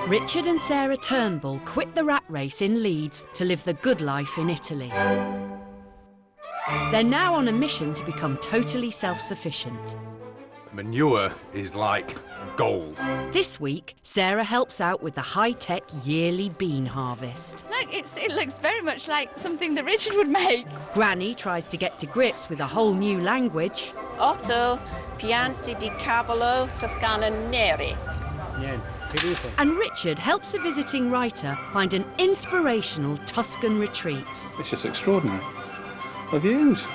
Richard and Sarah Turnbull quit the rat race in Leeds to live the good life in Italy. They're now on a mission to become totally self-sufficient. Manure is like gold. This week, Sarah helps out with the high-tech yearly bean harvest. Look, it looks very much like something that Richard would make. Granny tries to get to grips with a whole new language. Otto pianti di cavolo Toscana neri. And Richard helps a visiting writer find an inspirational Tuscan retreat. It's just extraordinary. The views.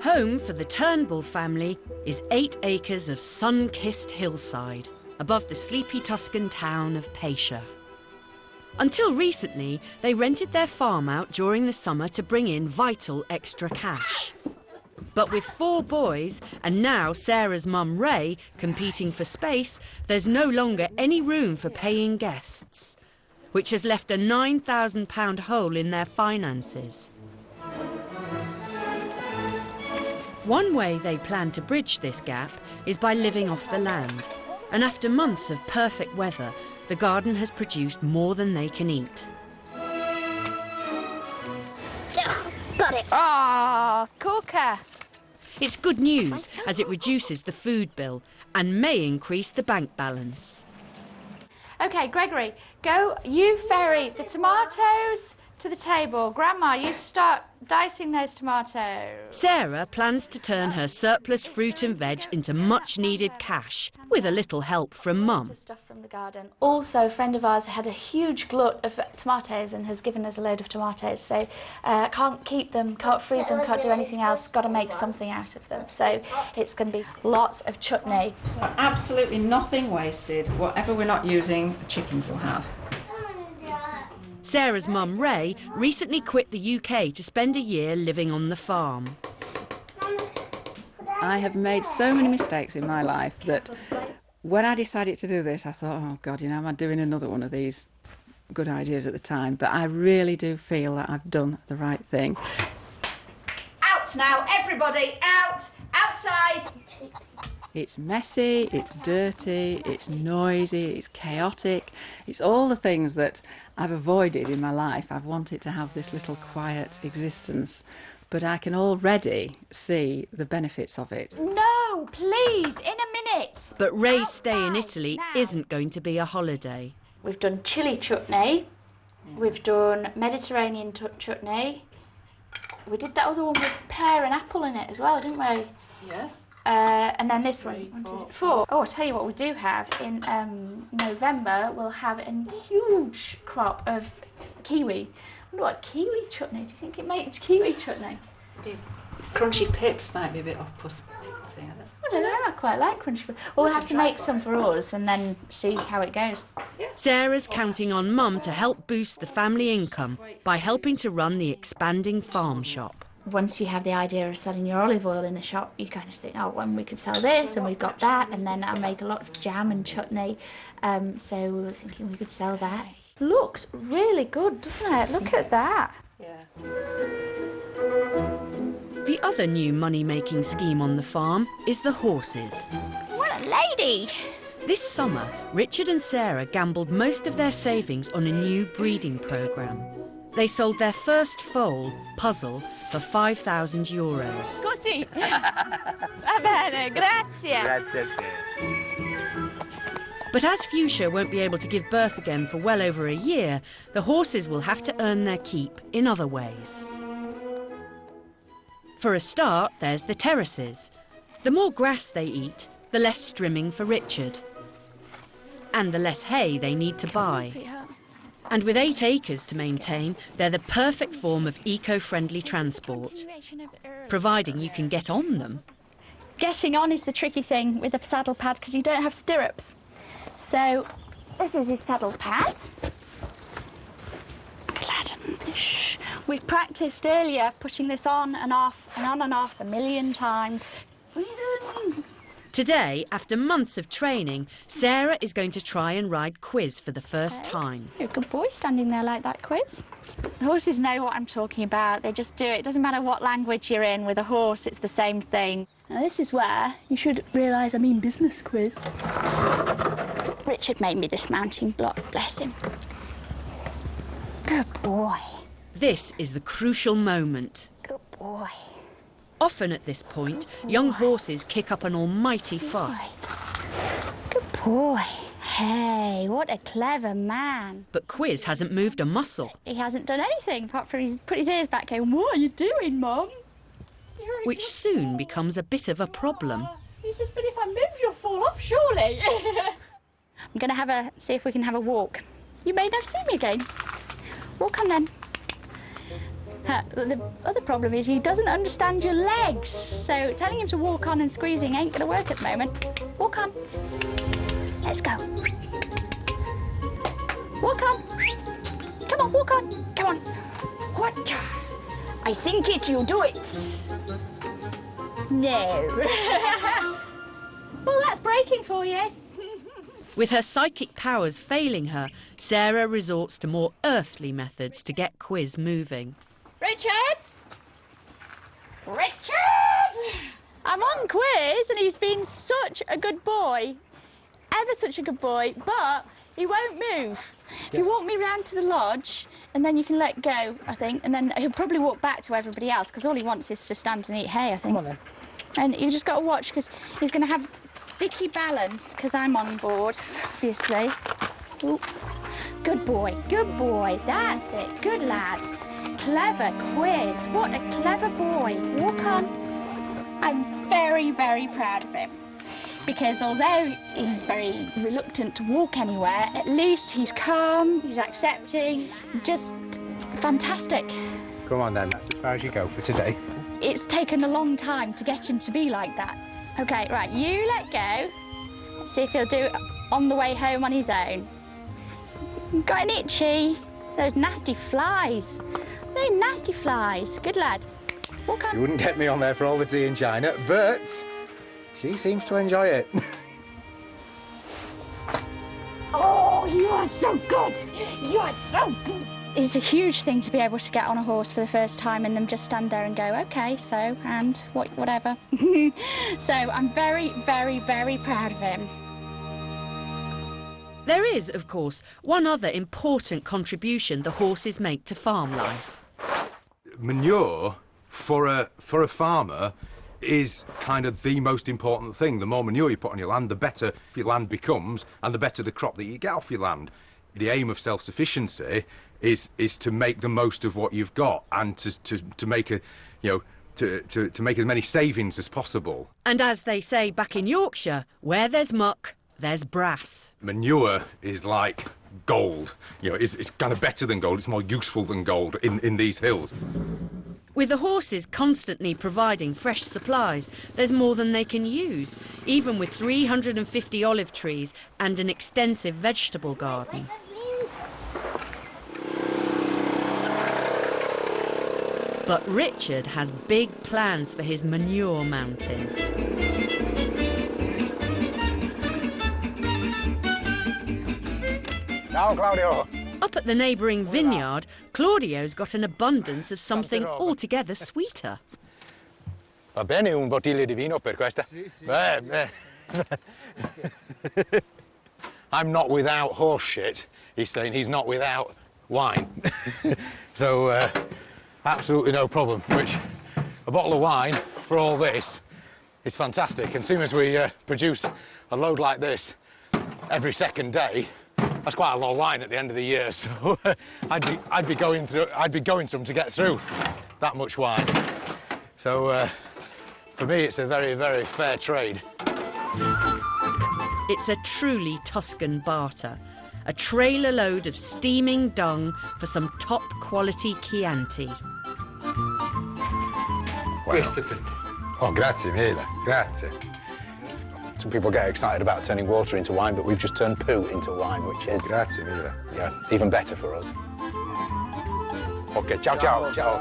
Home for the Turnbull family is 8 acres of sun-kissed hillside above the sleepy Tuscan town of Pescia. Until recently, they rented their farm out during the summer to bring in vital extra cash. But with 4 boys, and now Sarah's mum Ray competing for space, there's no longer any room for paying guests, which has left a £9,000 hole in their finances. One way they plan to bridge this gap is by living off the land, and after months of perfect weather, the garden has produced more than they can eat. Got it. Ah, corker. It's good news, as it reduces the food bill and may increase the bank balance. OK, Gregory, go, you ferry the tomatoes to the table. Grandma, you start dicing those tomatoes. Sarah plans to turn her surplus fruit and veg into much-needed cash, with a little help from Mum. Stuff from the garden. Also, a friend of ours had a huge glut of tomatoes and has given us a load of tomatoes. So can't keep them, can't freeze them, can't do anything else. Got to make something out of them. So it's going to be lots of chutney. So absolutely nothing wasted. Whatever we're not using, the chickens will have. Sarah's mum Ray recently quit the UK to spend a year living on the farm. I have made so many mistakes in my life that when I decided to do this, I thought, oh God, you know, am I doing another one of these good ideas at the time? But I really do feel that I've done the right thing. Out now, everybody, out, outside. It's messy, it's dirty, it's noisy, it's chaotic. It's all the things that I've avoided in my life. I've wanted to have this little quiet existence, but I can already see the benefits of it. No, please, in a minute. But Ray's stay in Italy isn't going to be a holiday. We've done chilli chutney, we've done Mediterranean chutney. We did that other one with pear and apple in it as well, didn't we? Yes. And then this one, 1, 2, 3, 4. Oh, I'll tell you what we do have. In November, we'll have a huge crop of kiwi. I wonder what kiwi chutney, do you think it makes kiwi chutney? Crunchy pips might be a bit off-putting. I don't know, I quite like crunchy pips. Well, we'll have to make some for us and then see how it goes. Sarah's counting on Mum to help boost the family income by helping to run the expanding farm shop. Once you have the idea of selling your olive oil in a shop, you kind of think, oh, well, we could sell this and we've got that, and then I'll make a lot of jam and chutney. So we were thinking we could sell that. Looks really good, doesn't it? Look at that. Yeah. The other new money-making scheme on the farm is the horses. What a lady! This summer, Richard and Sarah gambled most of their savings on a new breeding programme. They sold their first foal, Puzzle, for €5,000. Così. Va bene, grazie. Grazie a te. But as Fuchsia won't be able to give birth again for well over a year, the horses will have to earn their keep in other ways. For a start, there's the terraces. The more grass they eat, the less strimming for Richard. And the less hay they need to buy. And with 8 acres to maintain, they're the perfect form of eco-friendly transport, providing you can get on them. Getting on is the tricky thing with a saddle pad because you don't have stirrups. So this is his saddle pad. We've practiced earlier putting this on and off and on and off 1,000,000 times. Today, after months of training, Sarah is going to try and ride Quiz for the first time. You're a good boy standing there like that, Quiz. Horses know what I'm talking about. They just do it. It doesn't matter what language you're in. With a horse, it's the same thing. Now, this is where you should realise I mean business, Quiz. Richard made me this mounting block, bless him. Good boy. This is the crucial moment. Good boy. Often at this point, young horses kick up an almighty fuss. Good boy. Hey, what a clever man. But Quiz hasn't moved a muscle. He hasn't done anything apart from he's put his ears back going, what are you doing, Mum? Which soon becomes a bit of a problem. He says, but if I move, you'll fall off, surely. I'm going to see if we can have a walk. You may never see me again. Walk on then. The other problem is he doesn't understand your legs, so telling him to walk on and squeezing ain't going to work at the moment. Walk on. Let's go. Walk on. Come on, walk on. Come on. What? I think you'll do it. No. Well, that's breaking for you. With her psychic powers failing her, Sarah resorts to more earthly methods to get Quiz moving. Richard! Richard! I'm on Quiz and he's been such a good boy. Ever such a good boy, but he won't move. If you walk me round to the lodge and then you can let go, I think, and then he'll probably walk back to everybody else because all he wants is to stand and eat hay, I think. Come on then. And you just got to watch because he's going to have dicky balance because I'm on board, obviously. Ooh. Good boy, that's it, good lad. Clever Quiz, what a clever boy. Walk on. I'm very, very proud of him because although he's very reluctant to walk anywhere, at least he's calm, he's accepting, just fantastic. Come on then, that's as far as you go for today. It's taken a long time to get him to be like that. OK, right, you let go. Let's see if he'll do it on the way home on his own. Got an itchy? Those nasty flies. They're nasty flies. Good lad. Walk on. You wouldn't get me on there for all the tea in China, but she seems to enjoy it. Oh, you are so good. You are so good. It's a huge thing to be able to get on a horse for the first time and them just stand there and go, OK, so, and whatever. So I'm very, very, very proud of him. There is, of course, one other important contribution the horses make to farm life. Manure for a farmer is kind of the most important thing. The more manure you put on your land, the better your land becomes and the better the crop that you get off your land. The aim of self-sufficiency is to make the most of what you've got and to make a, to make as many savings as possible. And as they say back in Yorkshire, where there's muck, there's brass. Manure is like gold. It's kind of better than gold. It's more useful than gold in these hills. With the horses constantly providing fresh supplies, there's more than they can use, even with 350 olive trees and an extensive vegetable garden. But Richard has big plans for his manure mountain. Ciao, Claudio. Up at the neighbouring vineyard, Claudio's got an abundance of something altogether sweeter. Va bene un bottiglia di vino per questa? Sì. I'm not without horse shit. He's saying he's not without wine. So, absolutely no problem. Which, a bottle of wine for all this is fantastic. And soon as we produce a load like this every second day, that's quite a lot of wine at the end of the year. So I'd be going some to get through that much wine. So for me, it's a very, very fair trade. It's a truly Tuscan barter. A trailer load of steaming dung for some top-quality Chianti. Questo per te. Oh, grazie mille, grazie. Some people get excited about turning water into wine, but we've just turned poo into wine, which is... Grazie mille. Yeah, even better for us. Okay, ciao, ciao, ciao.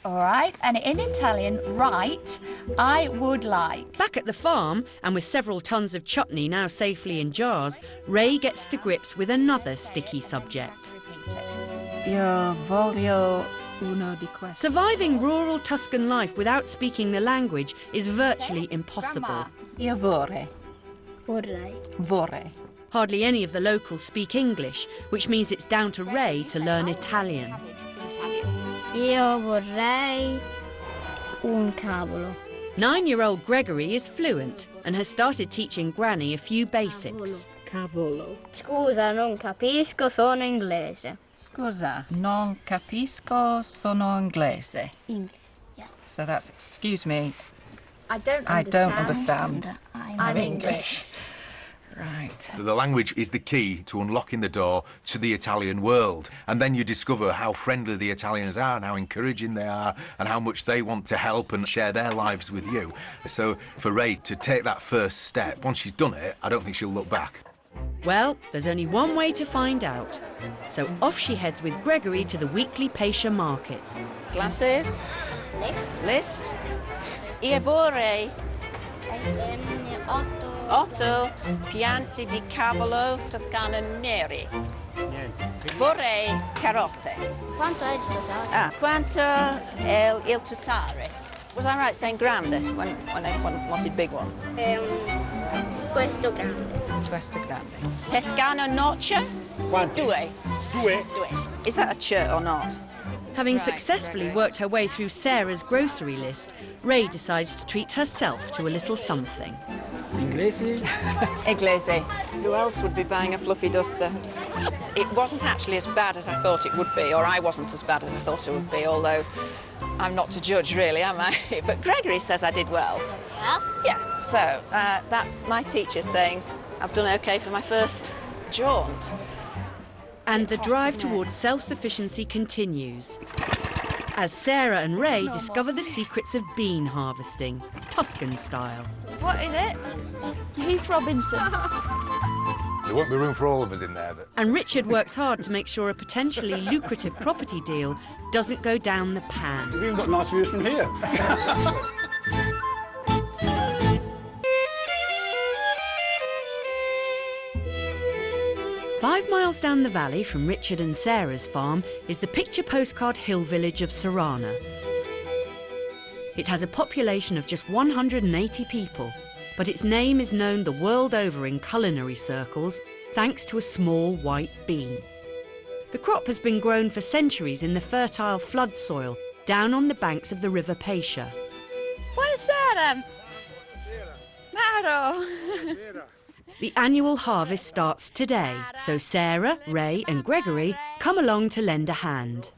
All right. right, and in Italian, right, I would like. Back at the farm, and with several tons of chutney now safely in jars, Ray gets to grips with another sticky subject. Io voglio uno di questi. Surviving rural Tuscan life without speaking the language is virtually impossible. Io vorrei. Vorrei. Vorrei. Hardly any of the locals speak English, which means it's down to Ray to learn Italian. Io vorrei un cavolo. 9-year-old Gregory is fluent and has started teaching Granny a few basics. Cavolo. Scusa, non capisco, sono inglese. Scusa, non capisco, sono inglese. Inglese, yeah. So that's, excuse me, I don't understand. I'm English. Right. The language is the key to unlocking the door to the Italian world. And then you discover how friendly the Italians are and how encouraging they are and how much they want to help and share their lives with you. So for Ray to take that first step, once she's done it, I don't think she'll look back. Well, there's only one way to find out. So off she heads with Gregory to the weekly Pescia market. Glasses. List. List. Io vorrei 8 pianti di cavolo toscano neri. Vorrei carote. Quanto è il totale? Ah, quanto è il totale? Was I right saying grande when everyone wanted big one? Questo grande. Questo grande. Toscano noce? Quanti? Due. Due? Is that a ch or not? Having successfully worked her way through Sarah's grocery list, Ray decides to treat herself to a little something. Inglesi? Inglese. Who else would be buying a fluffy duster? It wasn't actually as bad as I thought it would be, or I wasn't as bad as I thought it would be, although I'm not to judge, really, am I? But Gregory says I did well. Yeah? Yeah, so that's my teacher saying I've done OK for my first jaunt. And the drive towards self-sufficiency continues, as Sarah and Ray discover the secrets of bean harvesting, Tuscan style. What is it? Heath Robinson. There won't be room for all of us in there. But... And Richard works hard to make sure a potentially lucrative property deal doesn't go down the pan. We've even got nice views from here. 5 miles down the valley from Richard and Sarah's farm is the picture postcard hill village of Serrano. It has a population of just 180 people, but its name is known the world over in culinary circles thanks to a small white bean. The crop has been grown for centuries in the fertile flood soil down on the banks of the river Pescia. Buonasera. Maro. The annual harvest starts today, so Sarah, Ray and Gregory come along to lend a hand.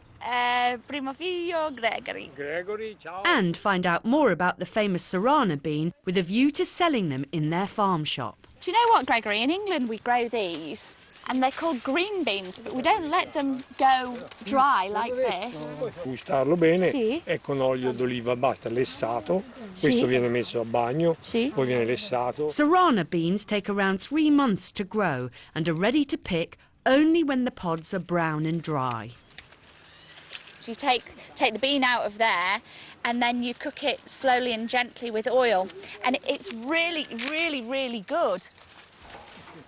Primo figlio, Gregory. Gregory, ciao. And find out more about the famous Serrano bean with a view to selling them in their farm shop. Do you know what, Gregory? In England we grow these and they're called green beans, but we don't let them go dry like this. Gustarlo bene Sì. e con olio d'oliva basta, lessato. Sì. Questo viene messo a bagno, Sì. poi viene lessato. Serrano beans take around 3 months to grow and are ready to pick only when the pods are brown and dry. So you take the bean out of there and then you cook it slowly and gently with oil, and it's really, really, really good.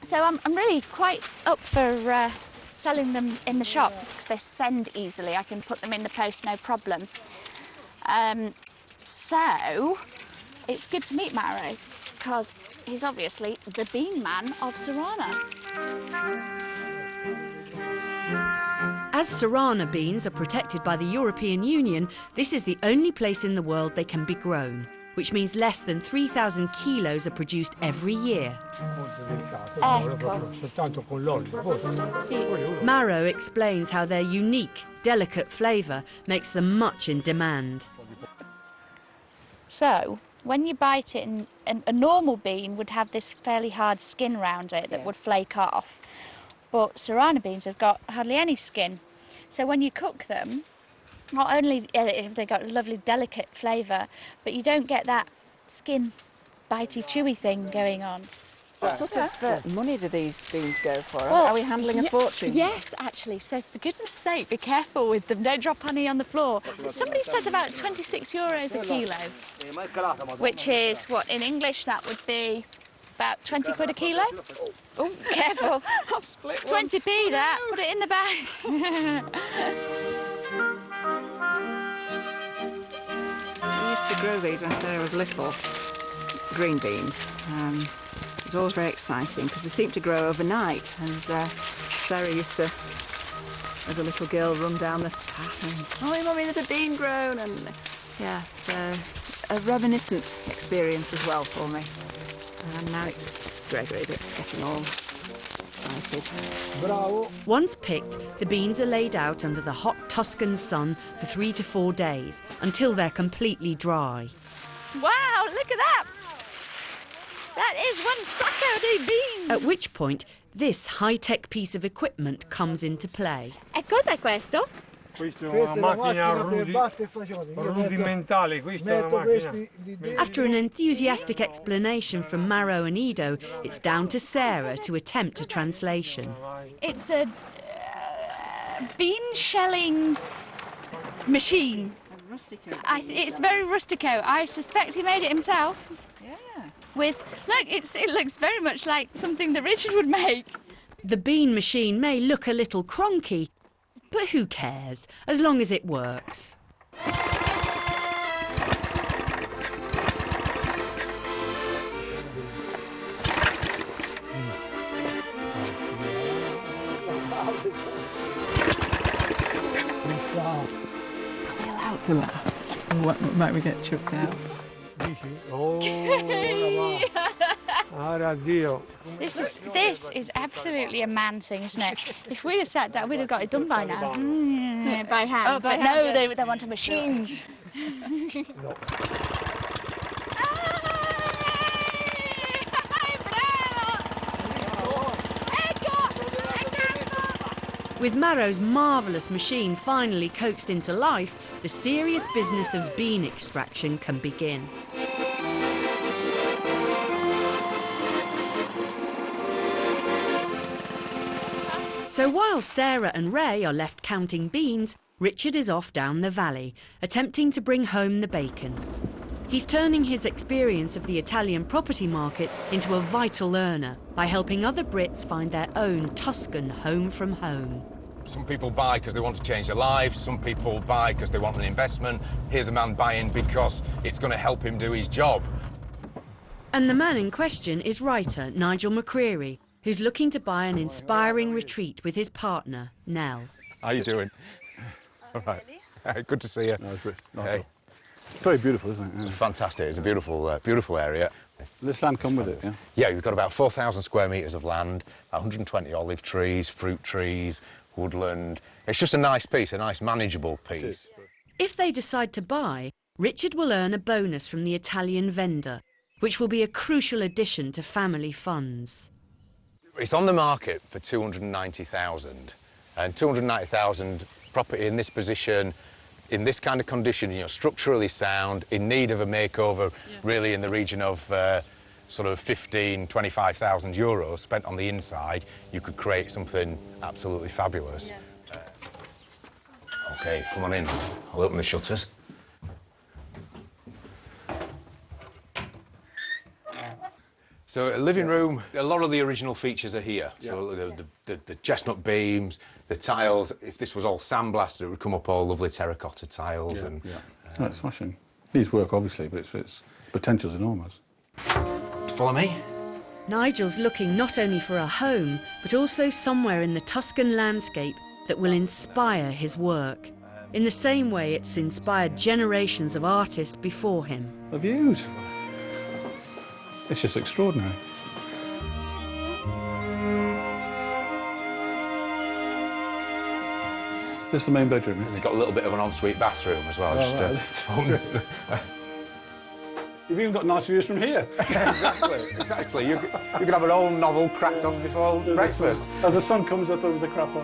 So I'm really quite up for selling them in the shop because they send easily. I can put them in the post, no problem. So it's good to meet Maro because he's obviously the bean man of Serrano. As Serrano beans are protected by the European Union, this is the only place in the world they can be grown, which means less than 3,000 kilos are produced every year. Maro explains how their unique, delicate flavour makes them much in demand. So when you bite it, a normal bean would have this fairly hard skin around it that would flake off. But Serrano beans have got hardly any skin. So when you cook them, not only have they got a lovely delicate flavour, but you don't get that skin bitey chewy thing going on. What sort of money do these beans go for? Well, Are we handling a fortune? Yes, actually. So for goodness sake, be careful with them. Don't drop any on the floor. Somebody said about 26 euros a kilo, which is what in English that would be about 20 quid a kilo. Oh, careful. I'll split one. 20p that. Put it in the bag. We used to grow these when Sarah was little, green beans. It was always very exciting because they seemed to grow overnight, and Sarah used to, as a little girl, run down the path and, "Oh, Mummy, there's a bean grown," and yeah, it's a reminiscent experience as well for me. And now it's Gregory that's getting all excited. Bravo. Once picked, the beans are laid out under the hot Tuscan sun for 3 to 4 days until they're completely dry. Wow, look at that. That is one sacco di beans. At which point, this high-tech piece of equipment comes into play. E cos'è questo? Questa è una macchina rudimentale, questa è una macchina. After an enthusiastic explanation from Maro and Ido, it's down to Sarah to attempt a translation. It's a bean shelling machine. It's very rustico. I suspect he made it himself. Yeah. With look, it looks very much like something that Richard would make. The bean machine may look a little cronky, but who cares, as long as it works. Allowed to laugh. Or might we get chucked out? Oh, addio. This is absolutely a man thing, isn't it? If we'd have sat down, we'd have got it done by now. By hand. Oh, by but hand, no, yes. they want a machine. With Maro's marvellous machine finally coaxed into life, the serious business of bean extraction can begin. So while Sarah and Ray are left counting beans, Richard is off down the valley, attempting to bring home the bacon. He's turning his experience of the Italian property market into a vital earner by helping other Brits find their own Tuscan home from home. Some people buy because they want to change their lives, some people buy because they want an investment. Here's a man buying because it's going to help him do his job. And the man in question is writer Nigel McCreary, who's looking to buy an inspiring retreat with his partner, Nell. How you doing? All right. Good to see you. Hey. It's very beautiful, isn't it? Yeah. It's fantastic. It's a beautiful, beautiful area. This land come with it, yeah? Yeah, we've got about 4,000 square metres of land, 120 olive trees, fruit trees, woodland. It's just a nice piece, a nice manageable piece. If they decide to buy, Richard will earn a bonus from the Italian vendor, which will be a crucial addition to family funds. It's on the market for 290,000, and 290,000 property in this position, in this kind of condition, you know, structurally sound, in need of a makeover, really in the region of sort of 25,000 euros spent on the inside, you could create something absolutely fabulous. Yeah. OK, come on in. I'll open the shutters. So a living room, a lot of the original features are here. So the chestnut beams, the tiles, if this was all sandblasted, it would come up all lovely terracotta tiles. Oh, it's smashing. Needs work, obviously, but its potential's enormous. Follow me. Nigel's looking not only for a home, but also somewhere in the Tuscan landscape that will inspire his work, in the same way it's inspired generations of artists before him. The views. It's just extraordinary. This is the main bedroom, isn't it? It's got a little bit of an ensuite bathroom as well. You've even got nice views from here. Exactly. You could have an old novel cracked off before breakfast. As the sun comes up over the crapper.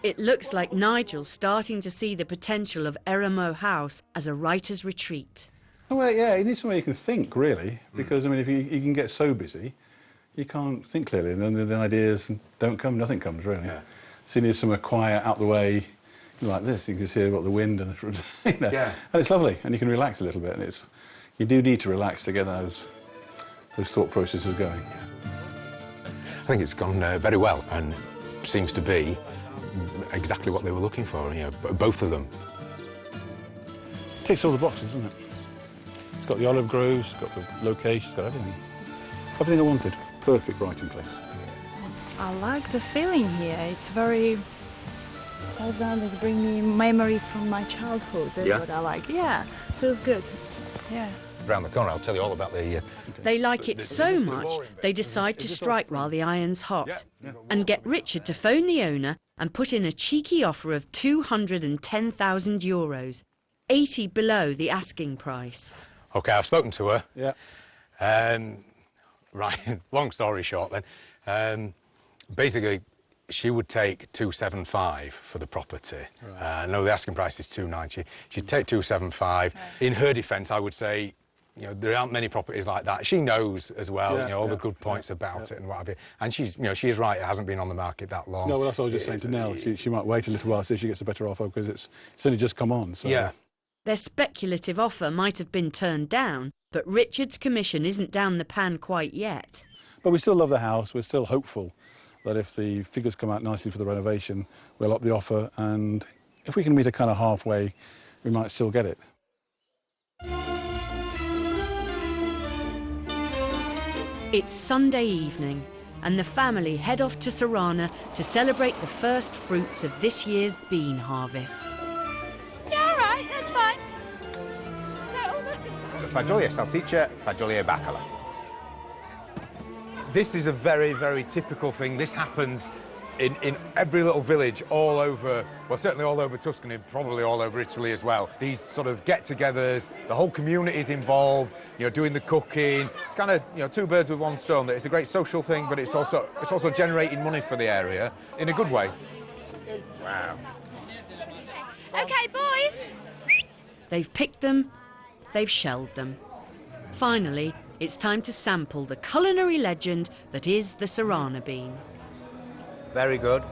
It looks like Nigel's starting to see the potential of Eremo House as a writer's retreat. Well, yeah, you need somewhere you can think, really, because, I mean, if you can get so busy, you can't think clearly, and then the ideas don't come, nothing comes, really. Yeah. So you need somewhere quiet, out the way, like this. You can just hear what the wind and the, you know, Yeah. and it's lovely, and you can relax a little bit, and you do need to relax to get those thought processes going. I think it's gone very well, and seems to be exactly what they were looking for, you know, both of them. Ticks all the boxes, doesn't it? It's got the olive groves, it's got the location, it's got everything. Everything I wanted. Perfect writing place. I like the feeling here. It's very pleasant. It's bringing me memory from my childhood. That's what I like. Yeah, feels good. Yeah. Around the corner, I'll tell you all about the... They like it so much, they decide to strike while the iron's hot and get Richard to phone the owner and put in a cheeky offer of €210,000, 80 below the asking price. OK, I've spoken to her. Yeah. Right, long story short then. Basically, she would take 275 for the property. Right. No, the asking price is 290. She'd take 275. Right. In her defence, I would say, you know, there aren't many properties like that. She knows as well, you know, all the good points about it and what have you. And she's, you know, she is right. It hasn't been on the market that long. No, well, that's what I was just saying to Nell. She might wait a little while, see if she gets a better offer, because it's only just come on. So. Yeah. Their speculative offer might have been turned down, but Richard's commission isn't down the pan quite yet. But we still love the house. We're still hopeful that if the figures come out nicely for the renovation, we'll up the offer, and if we can meet a kind of halfway, we might still get it. It's Sunday evening, and the family head off to Serrano to celebrate the first fruits of this year's bean harvest. Yeah, all right, that's fine. Fagioli e salsiccia, fagioli e bacala. This is a very, very typical thing. This happens in every little village all over, well, certainly all over Tuscany, probably all over Italy as well. These sort of get-togethers, the whole community is involved, you know, doing the cooking. It's kind of, you know, two birds with one stone. It's a great social thing, but it's also generating money for the area in a good way. Wow. OK, boys. They've picked them, they've shelled them. Finally, it's time to sample the culinary legend that is the Serrano bean. Very good.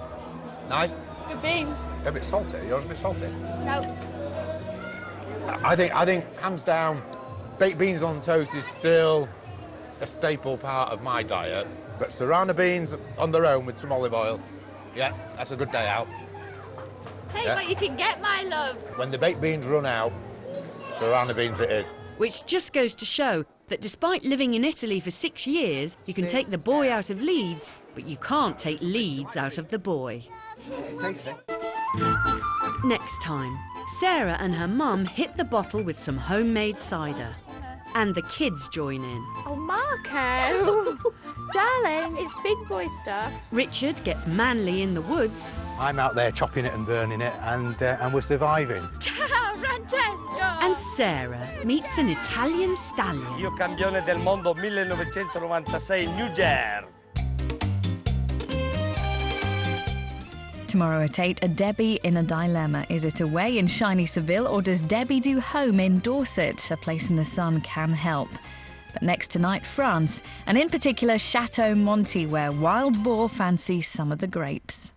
Nice. Good beans. A bit salty. Yours a bit salty? No. I think, hands down, baked beans on toast is still a staple part of my diet. But Serrano beans on their own with some olive oil, yeah, that's a good day out. Take what you can get, my love. When the baked beans run out, Serrano beans it is. Which just goes to show that despite living in Italy for 6 years, you can take the boy out of Leeds, but you can't take Leeds out of the boy. Tasty. Next time, Sarah and her mum hit the bottle with some homemade cider. And the kids join in. Oh, Marco! Darling, it's big boy stuff. Richard gets manly in the woods. I'm out there chopping it and burning it, and we're surviving. Francesco! And Sarah meets an Italian stallion. Io campione del mondo 1996, New Jersey. Tomorrow at 8, a Debbie in a dilemma. Is it away in shiny Seville, or does Debbie do home in Dorset? A place in the sun can help. But next tonight, France, and in particular Chateau Monty, where wild boar fancies some of the grapes.